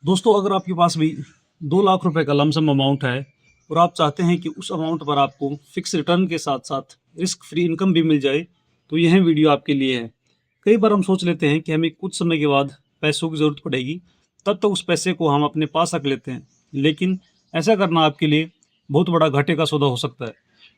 दोस्तों, अगर आपके पास भी 2 लाख रुपए का लमसम अमाउंट है और आप चाहते हैं कि उस अमाउंट पर आपको फिक्स रिटर्न के साथ साथ रिस्क फ्री इनकम भी मिल जाए, तो यह वीडियो आपके लिए है। कई बार हम सोच लेते हैं कि हमें कुछ समय के बाद पैसों की ज़रूरत पड़ेगी, तब तक उस पैसे को हम अपने पास रख लेते हैं। लेकिन ऐसा करना आपके लिए बहुत बड़ा घाटे का सौदा हो सकता है,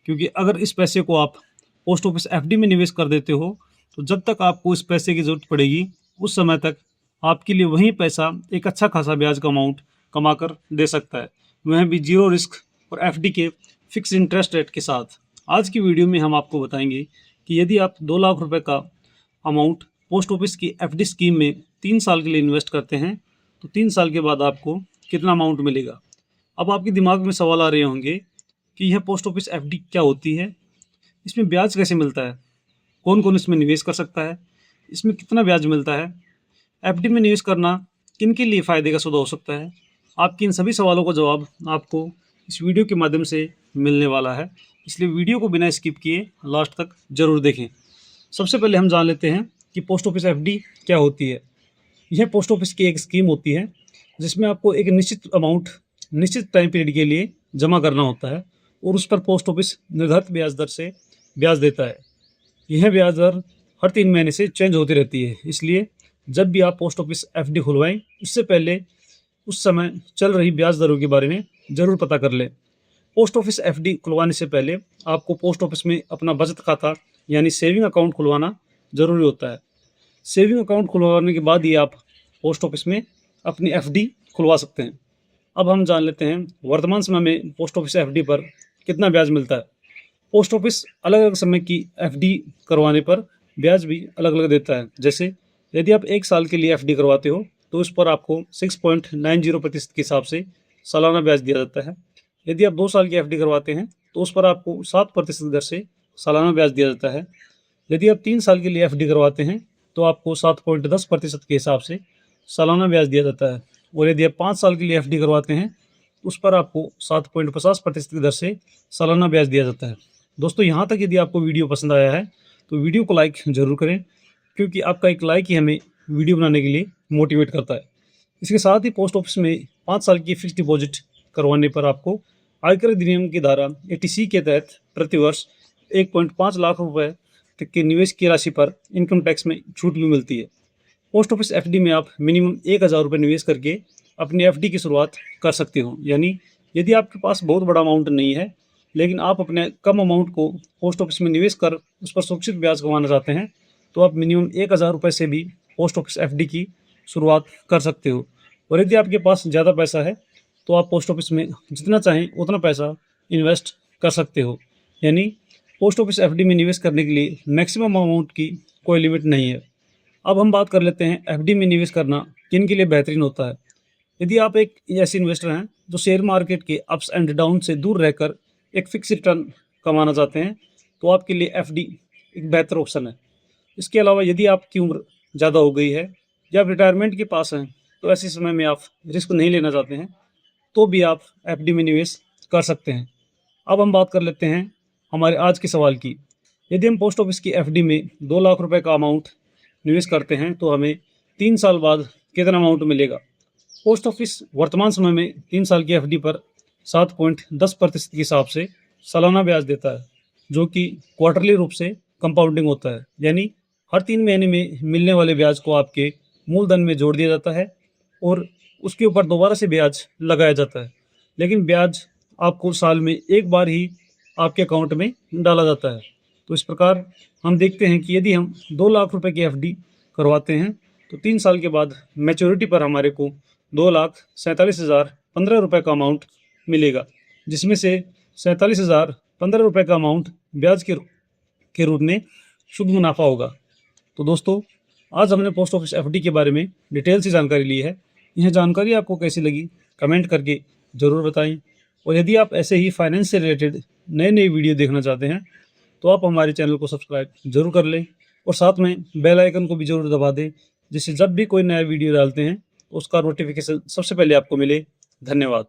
क्योंकि अगर इस पैसे को आप पोस्ट ऑफिस एफडी में निवेश कर देते हो, तो जब तक आपको इस पैसे की ज़रूरत पड़ेगी, उस समय तक आपके लिए वही पैसा एक अच्छा खासा ब्याज का अमाउंट कमा कर दे सकता है, वह भी जीरो रिस्क और एफडी के फिक्स इंटरेस्ट रेट के साथ। आज की वीडियो में हम आपको बताएंगे कि यदि आप 2 लाख रुपए का अमाउंट पोस्ट ऑफिस की एफडी स्कीम में 3 साल के लिए इन्वेस्ट करते हैं, तो 3 साल के बाद आपको कितना अमाउंट मिलेगा। अब आपके दिमाग में सवाल आ रहे होंगे कि यह पोस्ट ऑफिस एफडी क्या होती है, इसमें ब्याज कैसे मिलता है, कौन कौन इसमें निवेश कर सकता है, इसमें कितना ब्याज मिलता है, एफडी में निवेश करना किन के लिए फ़ायदे का सौदा हो सकता है। आपके इन सभी सवालों का जवाब आपको इस वीडियो के माध्यम से मिलने वाला है, इसलिए वीडियो को बिना स्किप किए लास्ट तक जरूर देखें। सबसे पहले हम जान लेते हैं कि पोस्ट ऑफिस एफडी क्या होती है। यह पोस्ट ऑफिस की एक स्कीम होती है जिसमें आपको एक निश्चित अमाउंट निश्चित टाइम पीरियड के लिए जमा करना होता है और उस पर पोस्ट ऑफिस निर्धारित ब्याज दर से ब्याज देता है। यह ब्याज दर हर 3 महीने से चेंज होती रहती है, इसलिए जब भी आप पोस्ट ऑफिस एफडी खुलवाएं, उससे पहले उस समय चल रही ब्याज दरों के बारे में ज़रूर पता कर लें। पोस्ट ऑफिस एफडी खुलवाने से पहले आपको पोस्ट ऑफिस में अपना बचत खाता यानी सेविंग अकाउंट खुलवाना ज़रूरी होता है। सेविंग अकाउंट खुलवाने के बाद ही आप पोस्ट ऑफिस में अपनी एफडी खुलवा सकते हैं। अब हम जान लेते हैं वर्तमान समय में पोस्ट ऑफिस एफडी पर कितना ब्याज मिलता है। पोस्ट ऑफिस अलग अलग समय की एफडी करवाने पर ब्याज भी अलग अलग देता है। जैसे यदि आप 1 साल के लिए एफडी करवाते हो, तो उस पर आपको 6.90% के हिसाब से सालाना ब्याज दिया जाता है। यदि आप 2 साल की एफडी करवाते हैं, तो उस पर आपको 7% दर से सालाना ब्याज दिया जाता है। यदि आप 3 साल के लिए एफडी करवाते हैं, तो आपको 7.10% के हिसाब से सालाना ब्याज दिया जाता है। और यदि आप 5 साल के लिए एफडी करवाते हैं, उस पर आपको 7.50% की दर से सालाना ब्याज दिया जाता है। दोस्तों, यहाँ तक यदि आपको वीडियो पसंद आया है तो वीडियो को लाइक ज़रूर करें, क्योंकि आपका एक लाइक ही हमें वीडियो बनाने के लिए मोटिवेट करता है। इसके साथ ही पोस्ट ऑफिस में 5 साल की फिक्स डिपॉजिट करवाने पर आपको आयकर अधिनियम की धारा 80C के तहत प्रतिवर्ष 1.5 लाख रुपए तक के निवेश की राशि पर इनकम टैक्स में छूट भी मिलती है। पोस्ट ऑफिस एफडी में आप मिनिमम 1,000 रुपये निवेश करके अपनी एफडी की शुरुआत कर सकते हो। यानी यदि आपके पास बहुत बड़ा अमाउंट नहीं है, लेकिन आप अपने कम अमाउंट को पोस्ट ऑफिस में निवेश कर उस पर सुरक्षित ब्याज कमाना चाहते हैं, तो आप मिनिमम 1,000 रुपये से भी पोस्ट ऑफिस एफडी की शुरुआत कर सकते हो। और यदि आपके पास ज़्यादा पैसा है, तो आप पोस्ट ऑफिस में जितना चाहें उतना पैसा इन्वेस्ट कर सकते हो। यानी पोस्ट ऑफिस एफडी में निवेश करने के लिए मैक्सिमम अमाउंट की कोई लिमिट नहीं है। अब हम बात कर लेते हैं एफडी में निवेश करना किन के लिए बेहतरीन होता है। यदि आप एक ऐसे इन्वेस्टर हैं जो शेयर मार्केट के अप्स एंड डाउन से दूर रहकर एक फिक्स रिटर्न कमाना चाहते हैं, तो आपके लिए एफडी एक बेहतर ऑप्शन है। इसके अलावा यदि आपकी उम्र ज़्यादा हो गई है या आप रिटायरमेंट के पास हैं, तो ऐसे समय में आप रिस्क नहीं लेना चाहते हैं, तो भी आप एफडी में निवेश कर सकते हैं। अब हम बात कर लेते हैं हमारे आज के सवाल की। यदि हम पोस्ट ऑफिस की एफडी में 2 लाख रुपए का अमाउंट निवेश करते हैं, तो हमें 3 साल बाद कितना अमाउंट मिलेगा। पोस्ट ऑफिस वर्तमान समय में 3 साल की एफडी पर 7.10% के हिसाब से सालाना ब्याज देता है, जो कि क्वार्टरली रूप से कंपाउंडिंग होता है। यानी हर 3 महीने में मिलने वाले ब्याज को आपके मूलधन में जोड़ दिया जाता है और उसके ऊपर दोबारा से ब्याज लगाया जाता है। लेकिन ब्याज आपको साल में एक बार ही आपके अकाउंट में डाला जाता है। तो इस प्रकार हम देखते हैं कि यदि हम 2 लाख रुपए की एफडी करवाते हैं, तो 3 साल के बाद मैच्योरिटी पर हमारे को 2,47,015 रुपये का अमाउंट मिलेगा, जिसमें से 47,015 रुपये का अमाउंट ब्याज के रूप में शुद्ध मुनाफा होगा। तो दोस्तों, आज हमने पोस्ट ऑफिस एफडी के बारे में डिटेल से जानकारी ली है। यह जानकारी आपको कैसी लगी, कमेंट करके ज़रूर बताएं। और यदि आप ऐसे ही फाइनेंस से रिलेटेड नए नए वीडियो देखना चाहते हैं, तो आप हमारे चैनल को सब्सक्राइब जरूर कर लें और साथ में बेल आइकन को भी जरूर दबा दें, जिससे जब भी कोई नया वीडियो डालते हैं उसका नोटिफिकेशन सबसे पहले आपको मिले। धन्यवाद।